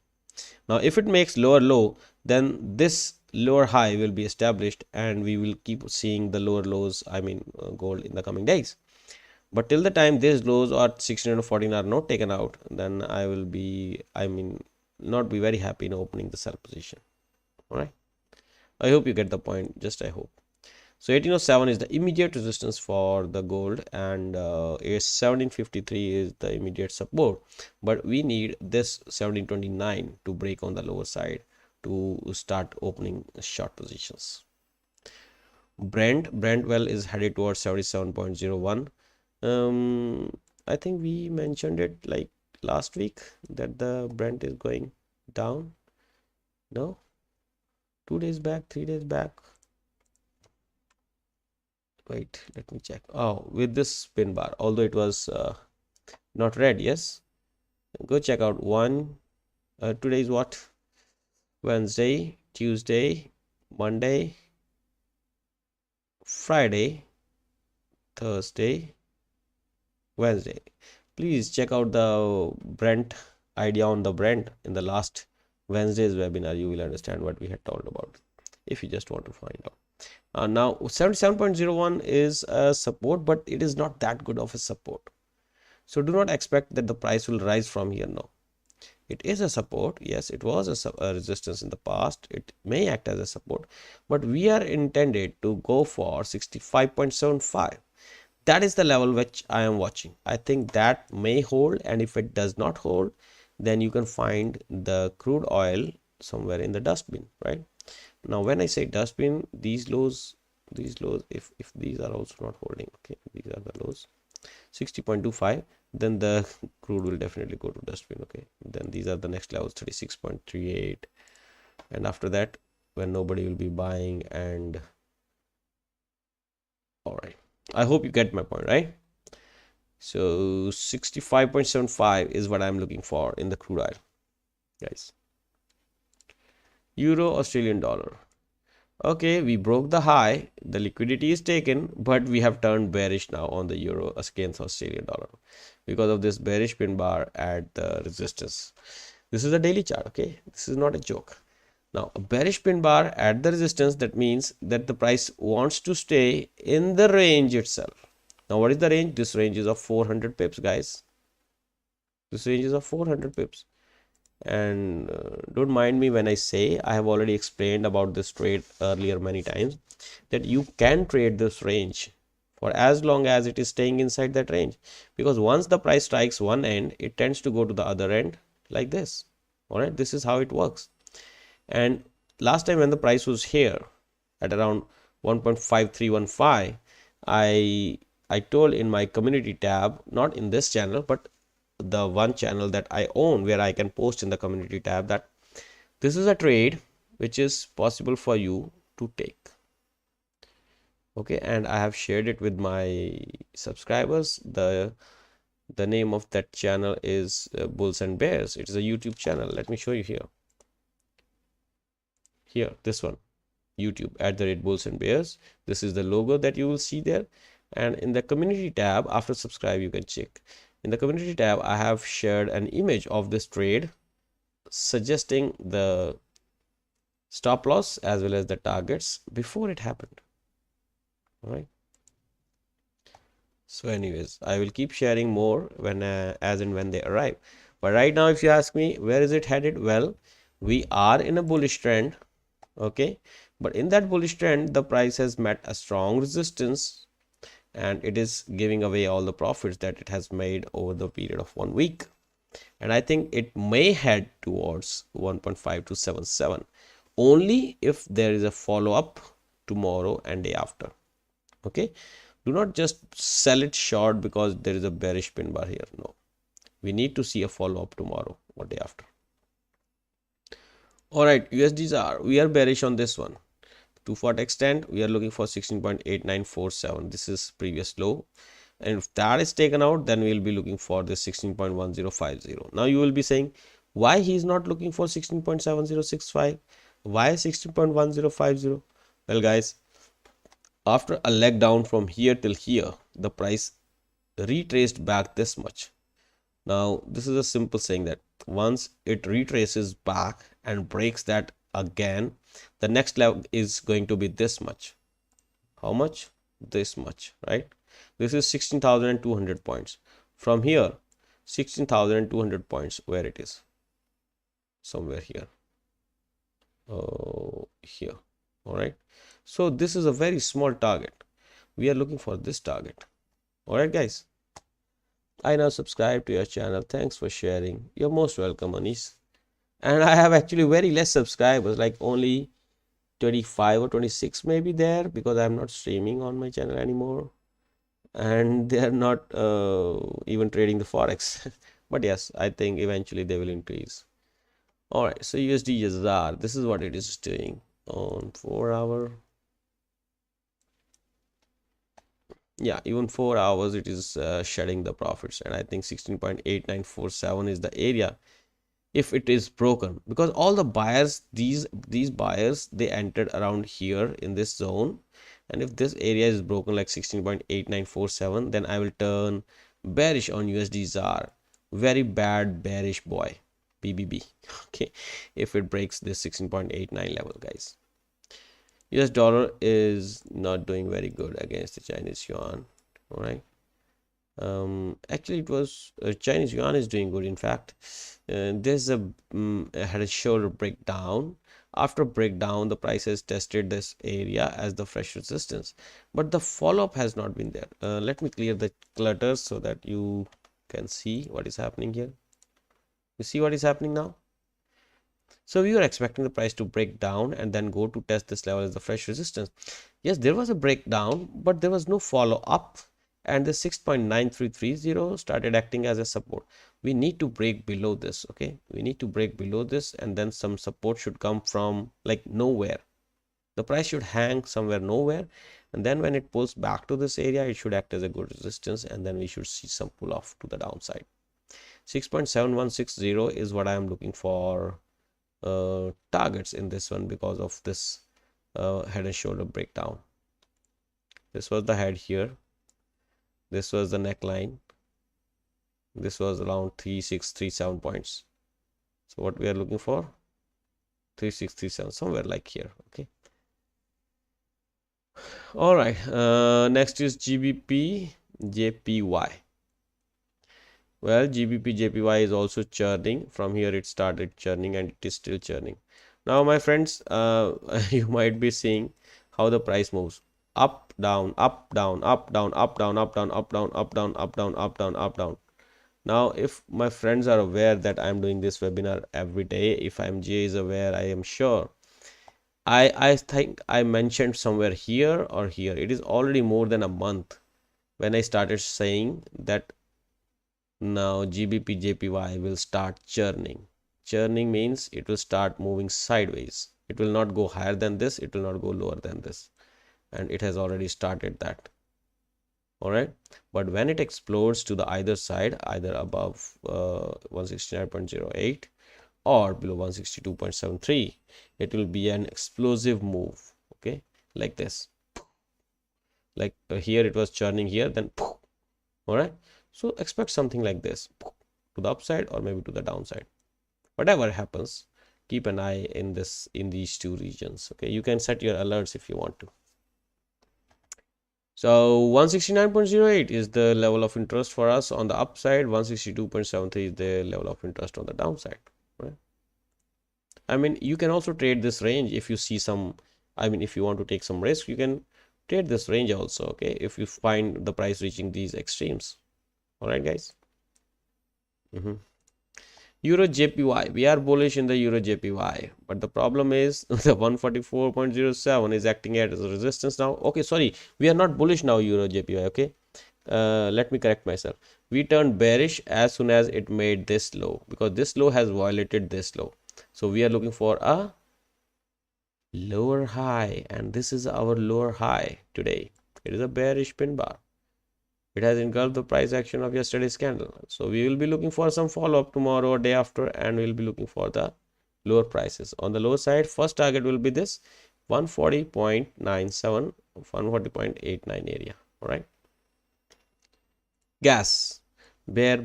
Now if it makes lower low, then this lower high will be established, and we will keep seeing the lower lows, I mean gold, in the coming days. But till the time these lows or 1614 are not taken out, then I will be, I mean, not be very happy in opening the sell position. All right, I hope you get the point, just I hope. So 1807 is the immediate resistance for the gold, and 1753 is the immediate support, but we need this 1729 to break on the lower side to start opening short positions. Brent well is headed towards 77.01. I think we mentioned it like last week that the Brent is going down. No, 2 days back, 3 days back. Wait, let me check. Oh, with this spin bar, although it was not red. Yes, go check out one. Today is what? Wednesday, Tuesday, Monday, Friday, Thursday, Wednesday. Please check out the Brent idea on the Brent in the last Wednesday's webinar. You will understand what we had talked about if you just want to find out. Now 77.01 is a support, but it is not that good of a support. So do not expect that the price will rise from here. No, it is a support. Yes, it was a resistance in the past. It may act as a support, but we are intended to go for 65.75. That is the level which I am watching. I think that may hold, and if it does not hold, then you can find the crude oil somewhere in the dustbin, right? Now when I say dustbin, these lows, if these are also not holding, okay, these are the lows, 60.25, then the crude will definitely go to dustbin. Okay, then these are the next levels, 36.38, and after that, when nobody will be buying. And all right, I hope you get my point, right? So 65.75 is what I'm looking for in the crude oil, guys. Euro, Australian dollar. Okay, we broke the high, the liquidity is taken, but we have turned bearish now on the euro against Australian dollar because of this bearish pin bar at the resistance. This is a daily chart, okay? This is not a joke. Now, a bearish pin bar at the resistance, that means that the price wants to stay in the range itself. Now, what is the range? This range is of 400 pips, guys. This range is of 400 pips. And don't mind me when I say, I have already explained about this trade earlier many times, that you can trade this range for as long as it is staying inside that range, because once the price strikes one end, it tends to go to the other end like this. All right, this is how it works. And last time when the price was here at around 1.5315, I told in my community tab, not in this channel, but the one channel that I own where I can post in the community tab, that this is a trade which is possible for you to take. Okay, and I have shared it with my subscribers. The name of that channel is Bulls and Bears. It is a YouTube channel. Let me show you here. Here, this one, YouTube @Bulls and Bears. This is the logo that you will see there. And in the community tab, after subscribe, you can check. In the community tab, I have shared an image of this trade suggesting the stop loss as well as the targets before it happened. All right. So anyways, I will keep sharing more when as and when they arrive. But right now, if you ask me, where is it headed? Well, we are in a bullish trend. Okay. But in that bullish trend, the price has met a strong resistance, and it is giving away all the profits that it has made over the period of 1 week. And I think it may head towards 1.5277 only if there is a follow-up tomorrow and day after. Okay, do not just sell it short because there is a bearish pin bar here. No, we need to see a follow-up tomorrow or day after. All right, USDs we are bearish on this one. 240 extent, we are looking for 16.8947. This is previous low, and if that is taken out, then we will be looking for this 16.1050. Now you will be saying, why he is not looking for 16.7065? Why 16.1050? Well, guys, after a leg down from here till here, the price retraced back this much. Now this is a simple saying that once it retraces back and breaks that again, the next level is going to be this much. How much? This much, right? This is 16,200 points. From here, 16,200 points, where it is? Somewhere here. Oh, here. All right. So this is a very small target. We are looking for this target. All right, guys. I now subscribe to your channel. Thanks for sharing. You're most welcome, Anis. And I have actually very less subscribers, like only 25 or 26 maybe there, because I'm not streaming on my channel anymore. And they are not even trading the Forex. But yes, I think eventually they will increase. All right, so USD ZAR, this is what it is doing on 4 hour. Yeah, even 4 hours it is shedding the profits, and I think 16.8947 is the area if it is broken, because all the buyers, these buyers, they entered around here in this zone, and if this area is broken like 16.8947, then I will turn bearish on USD ZAR. Very bad bearish boy, BBB. Okay, if it breaks this 16.89 level, guys. US dollar is not doing very good against the Chinese yuan. All right. Actually, it was Chinese yuan is doing good. In fact, there's a had a shoulder breakdown. After breakdown, the price has tested this area as the fresh resistance, but the follow-up has not been there. Let me clear the clutters so that you can see what is happening here. You see what is happening now? So we were expecting the price to break down and then go to test this level as the fresh resistance. Yes, there was a breakdown, but there was no follow up, and the 6.9330 started acting as a support. We need to break below this. Okay, we need to break below this, and then some support should come from like nowhere. The price should hang somewhere nowhere, and then when it pulls back to this area, it should act as a good resistance, and then we should see some pull off to the downside. 6.7160 is what I am looking for targets in this one, because of this head and shoulder breakdown. This was the head here, this was the neckline, this was around 3637 points. So what we are looking for, 3637, somewhere like here. Okay, all right. Next is GBP JPY. Well, GBP JPY is also churning. From here it started churning and it is still churning. Now my friends, you might be seeing how the price moves up, down, up, down, up, down, up, down, up, down, up, down, up, down, up, down, up, down, up, down. Now, if my friends are aware that I'm doing this webinar every day, if IMGA is aware, I am sure. I think I mentioned somewhere here or here. It is already more than a month when I started saying that now GBP JPY will start churning. Churning means it will start moving sideways. It will not go higher than this, it will not go lower than this, and it has already started that. All right, but when it explodes to the either side, either above 169.08 or below 162.73, it will be an explosive move. Okay, like this, like here it was churning here, then all right. So expect something like this to the upside or maybe to the downside. Whatever happens, keep an eye in these two regions. Okay, you can set your alerts if you want to. So 169.08 is the level of interest for us on the upside. 162.73 is the level of interest on the downside. Right? I mean, you can also trade this range if you see some. I mean, if you want to take some risk, you can trade this range also. Okay, if you find the price reaching these extremes. All right, guys. Euro JPY, we are bullish in the Euro JPY, but the problem is the 144.07 is acting as a resistance now. Okay, sorry, we are not bullish now Euro JPY. Okay, let me correct myself. We turned bearish as soon as it made this low, because this low has violated this low. So we are looking for a lower high, and this is our lower high today. It is a bearish pin bar. It has engulfed the price action of yesterday's candle. So we will be looking for some follow-up tomorrow or day after, and we'll be looking for the lower prices. On the lower side, first target will be this 140.97, 140.89 area. All right. Gas, bear.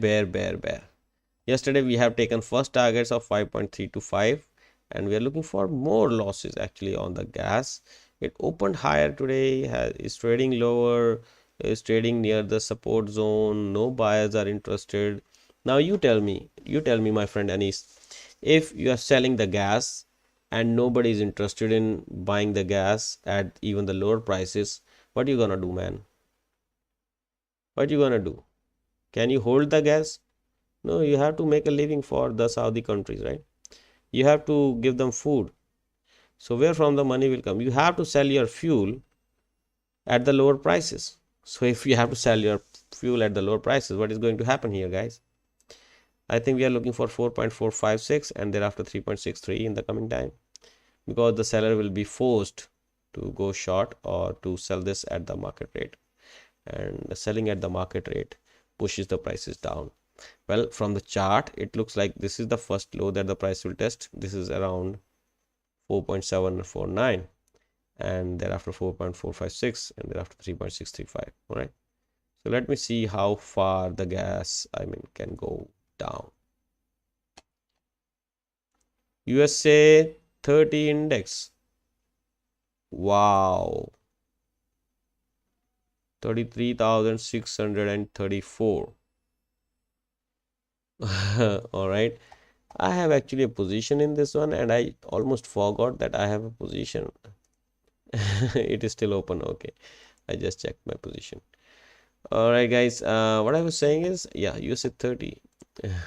Yesterday we have taken first targets of 5.325, and we are looking for more losses actually on the gas. It opened higher today, is trading lower, is trading near the support zone. No buyers are interested. Now you tell me, my friend Anis, if you are selling the gas and nobody is interested in buying the gas at even the lower prices, what are you gonna do, man? What are you gonna do? Can you hold the gas? No, you have to make a living for the Saudi countries, right? You have to give them food. So where from the money will come? You have to sell your fuel at the lower prices. So if you have to sell your fuel at the lower prices, what is going to happen here, guys? I think we are looking for 4.456 and thereafter 3.63 in the coming time, because the seller will be forced to go short or to sell this at the market rate, and selling at the market rate pushes the prices down. Well, from the chart, it looks like this is the first low that the price will test. This is around 4.749, and thereafter 4.456, and thereafter 3.635. All right. So let me see how far the gas, can go down. USA 30 index. Wow. 33,634. All right. I have actually a position in this one, and I almost forgot that I have a position. It is still open. Okay. I just checked my position. All right, guys. What I was saying is, yeah, you said 30.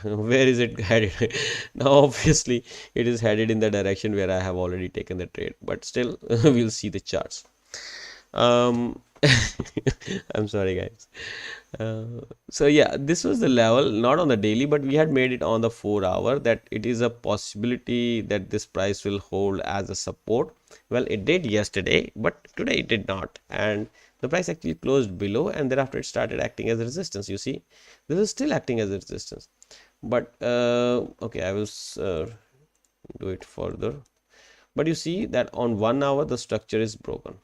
Where is it headed? Now, obviously, it is headed in the direction where I have already taken the trade, but still, we'll see the charts. Um, I'm sorry, guys. So yeah, this was the level, not on the daily, but we had made it on the 4 hour, that it is a possibility that this price will hold as a support. Well, it did yesterday, but today it did not, and the price actually closed below, and thereafter it started acting as a resistance. You see, this is still acting as a resistance, but okay, I will do it further. But you see that on 1 hour the structure is broken.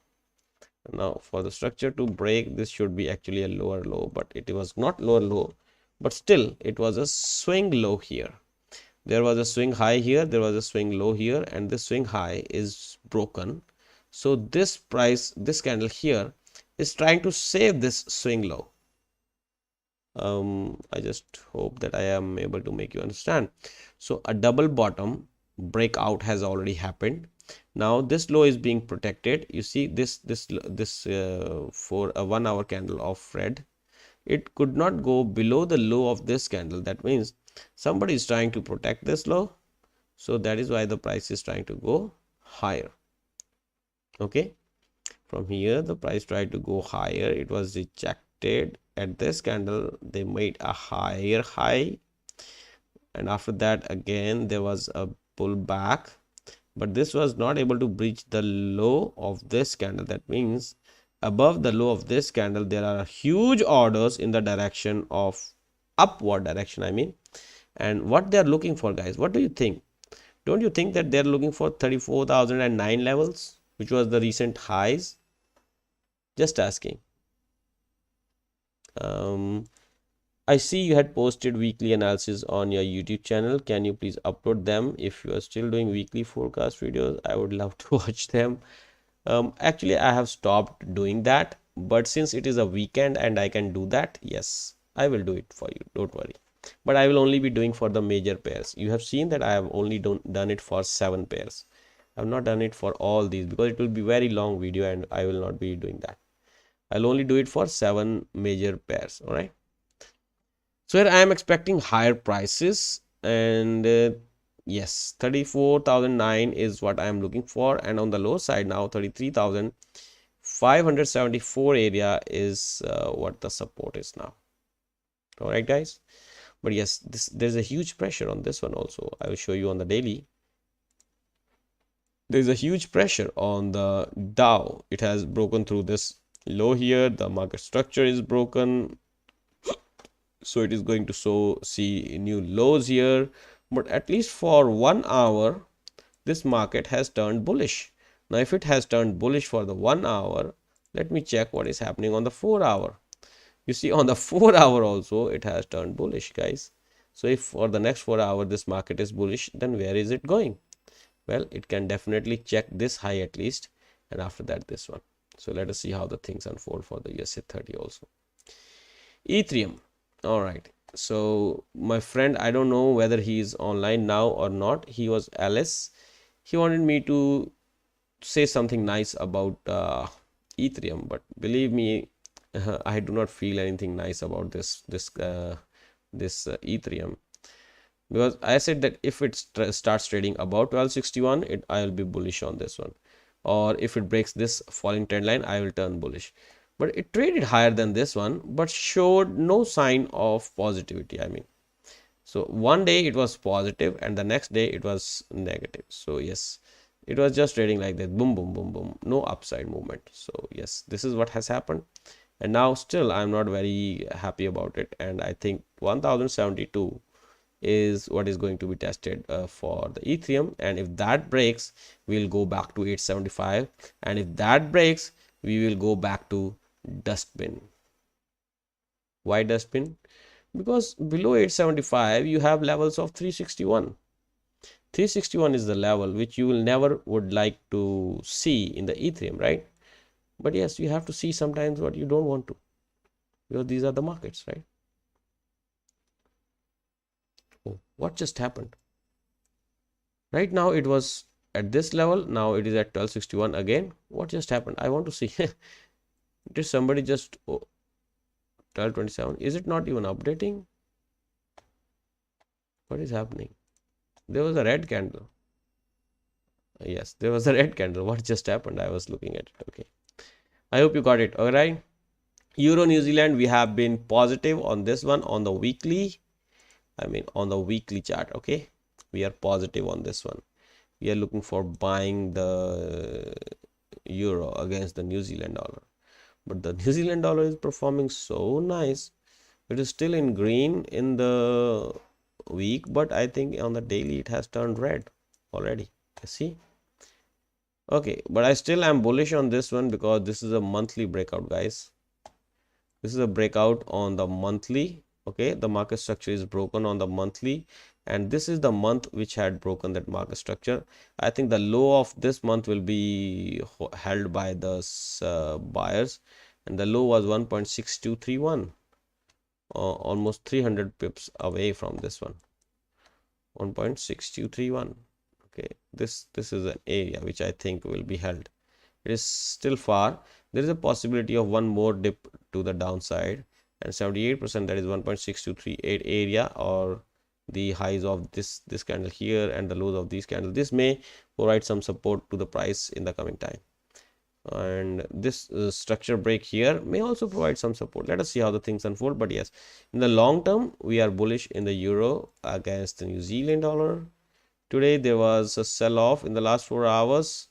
Now for the structure to break, this should be actually a lower low, but it was not lower low, but still it was a swing low here. There was a swing high here, there was a swing low here, and this swing high is broken. So this price, this candle here, is trying to save this swing low. I just hope that I am able to make you understand. So a double bottom breakout has already happened. Now this low is being protected. You see this for a 1 hour candle of red, it could not go below the low of this candle. That means somebody is trying to protect this low, so that is why the price is trying to go higher. Okay, from here the price tried to go higher, it was rejected. At this candle they made a higher high, and after that again there was a pullback, but this was not able to breach the low of this candle. That means above the low of this candle there are huge orders in the direction of upward direction, and what they are looking for, guys, what do you think? Don't you think that they're looking for 34,009 levels, which was the recent highs? Just asking. I see you had posted weekly analysis on your YouTube channel. Can you please upload them? If you are still doing weekly forecast videos, I would love to watch them. Actually, I have stopped doing that, but since it is a weekend and I can do that, yes, I will do it for you. Don't worry. But I will only be doing for the major pairs. You have seen that I have only done it for 7 pairs. I have not done it for all these because it will be very long video and I will not be doing that. I'll only do it for 7 major pairs. All right. So here I am expecting higher prices, and yes, 34,009 is what I am looking for, and on the low side now 33,574 area is what the support is now. All right, guys. But yes, there's a huge pressure on this one also. I will show you on the daily. There's a huge pressure on the Dow. It has broken through this low here. The market structure is broken, so it is going to see new lows here, but at least for 1 hour this market has turned bullish. Now if it has turned bullish for the 1 hour, let me check what is happening on the 4 hour. You see, on the 4 hour also it has turned bullish, guys. So if for the next 4 hour this market is bullish, then where is it going? Well, it can definitely check this high at least, and after that this one. So let us see how the things unfold for the USA 30 also. Ethereum. All right, so my friend, I don't know whether he is online now or not. He was Alice. He wanted me to say something nice about Ethereum, but believe me, I do not feel anything nice about this Ethereum, because I said that if it starts trading above 1261, I will be bullish on this one, or if it breaks this falling trend line, I will turn bullish. But it traded higher than this one, but showed no sign of positivity. So one day it was positive and the next day it was negative. So yes, it was just trading like that, boom boom boom boom, no upside movement. So yes, this is what has happened. and now still I'm not very happy about it, and I think 1072 is what is going to be tested for the Ethereum, and if that breaks we'll go back to 875, and if that breaks we will go back to dustbin. Why dustbin? Because below 875 you have levels of 361. 361 is the level which you will never would like to see in the Ethereum, right? But yes, you have to see sometimes what you don't want to, because these are the markets, right? Oh, what just happened? Right now it was at this level, now it is at 1261 again. What just happened? I want to see. Did somebody just 1227? Is it not even updating? What is happening? There was a red candle. Yes, there was a red candle. What just happened? I was looking at it. Okay. I hope you got it. All right. Euro New Zealand, we have been positive on this one on the weekly. I mean, on the weekly chart. Okay. We are positive on this one. We are looking for buying the euro against the New Zealand dollar. But the New Zealand dollar is performing so nice. It is still in green in the week, but I think on the daily it has turned red already. You see? Okay, but I still am bullish on this one because this is a monthly breakout, guys. This is a breakout on the monthly. Okay, the market structure is broken on the monthly, and this is the month which had broken that market structure. I think the low of this month will be held by the buyers, and the low was 1.6231, almost 300 pips away from this one. 1.6231. Okay, this is an area which I think will be held. It is still far. There is a possibility of one more dip to the downside, and 78%, that is 1.6238 area, or the highs of this candle here and the lows of these candles, this may provide some support to the price in the coming time, and this structure break here may also provide some support. Let us see how the things unfold. But yes, in the long term we are bullish in the euro against the New Zealand dollar. Today there was a sell-off in the last 4 hours,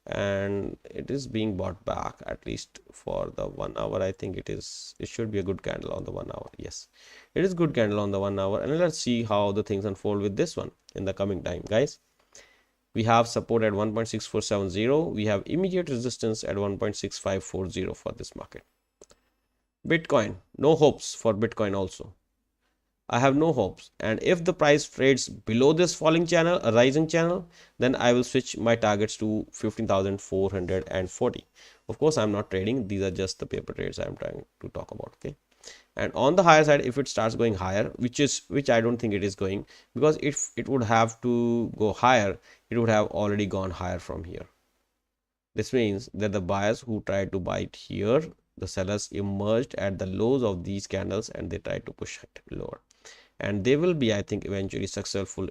and it is being bought back, at least for the 1 hour. I think it should be a good candle on the 1 hour. Yes, it is good candle on the 1 hour, and let's see how the things unfold with this one in the coming time, guys. We have support at 1.6470. We have immediate resistance at 1.6540 for this market. Bitcoin, no hopes for Bitcoin also. I have no hopes, and if the price trades below this falling channel, a rising channel, then I will switch my targets to 15,440. Of course, I'm not trading. These are just the paper trades I'm trying to talk about. Okay, and on the higher side, if it starts going higher, which I don't think it is going, because if it would have to go higher, it would have already gone higher from here. This means that the buyers who tried to buy it here, the sellers emerged at the lows of these candles and they tried to push it lower, and they will be, I think, eventually successful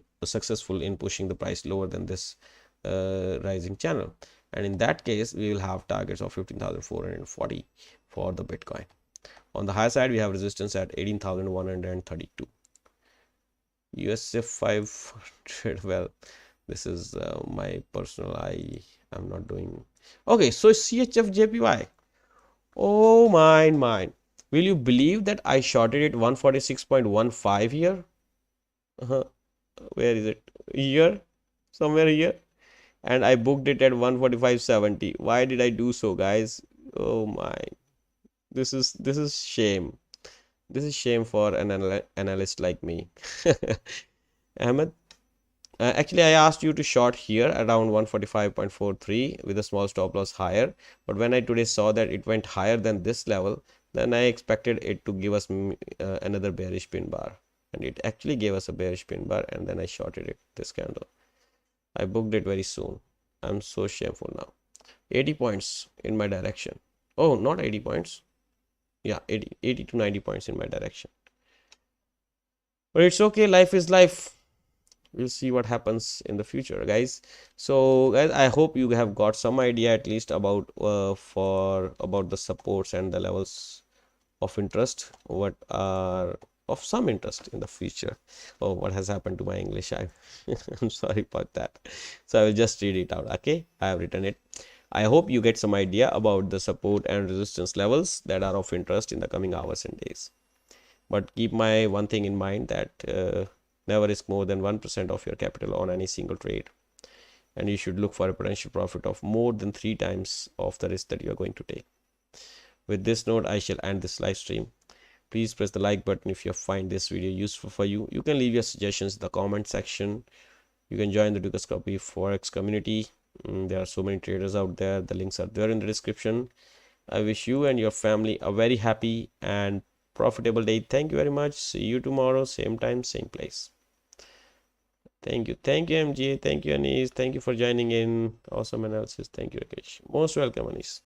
in pushing the price lower than this rising channel, and in that case we will have targets of 15,440 for the Bitcoin. On the high side we have resistance at 18,132. USF 500, well, this is my personal, I'm not doing. Okay, so CHF JPY, oh mine, will you believe that I shorted it 146.15 here? Where is it? Here, somewhere here, and I booked it at 145.70. Why did I do so, guys? Oh my, this is shame. This is shame for an analyst like me. Ahmed, actually I asked you to short here around 145.43 with a small stop loss higher, but when I today saw that it went higher than this level, then I expected it to give us another bearish pin bar, and it actually gave us a bearish pin bar, and then I shorted it, this candle. I booked it very soon. I'm so shameful now. 80 points in my direction. Oh, not 80 points. Yeah, 80 to 90 points in my direction. But it's okay. Life is life. We'll see what happens in the future, guys. So guys, I hope you have got some idea at least about about the supports and the levels of interest, what are of some interest in the future. Oh, what has happened to my English? I'm sorry about that. So I will just read it out. Okay, I have written it. I hope you get some idea about the support and resistance levels that are of interest in the coming hours and days. But keep my one thing in mind that never risk more than 1% of your capital on any single trade. And you should look for a potential profit of more than 3 times of the risk that you are going to take. With this note, I shall end this live stream. Please press the like button if you find this video useful for you. You can leave your suggestions in the comment section. You can join the Dukascopy Forex community. There are so many traders out there. The links are there in the description. I wish you and your family a very happy and profitable day. Thank you very much. See you tomorrow, same time, same place. Thank you. Thank you, MJ. Thank you, Anis. Thank you for joining in. Awesome analysis. Thank you, Rakesh. Most welcome, Anis.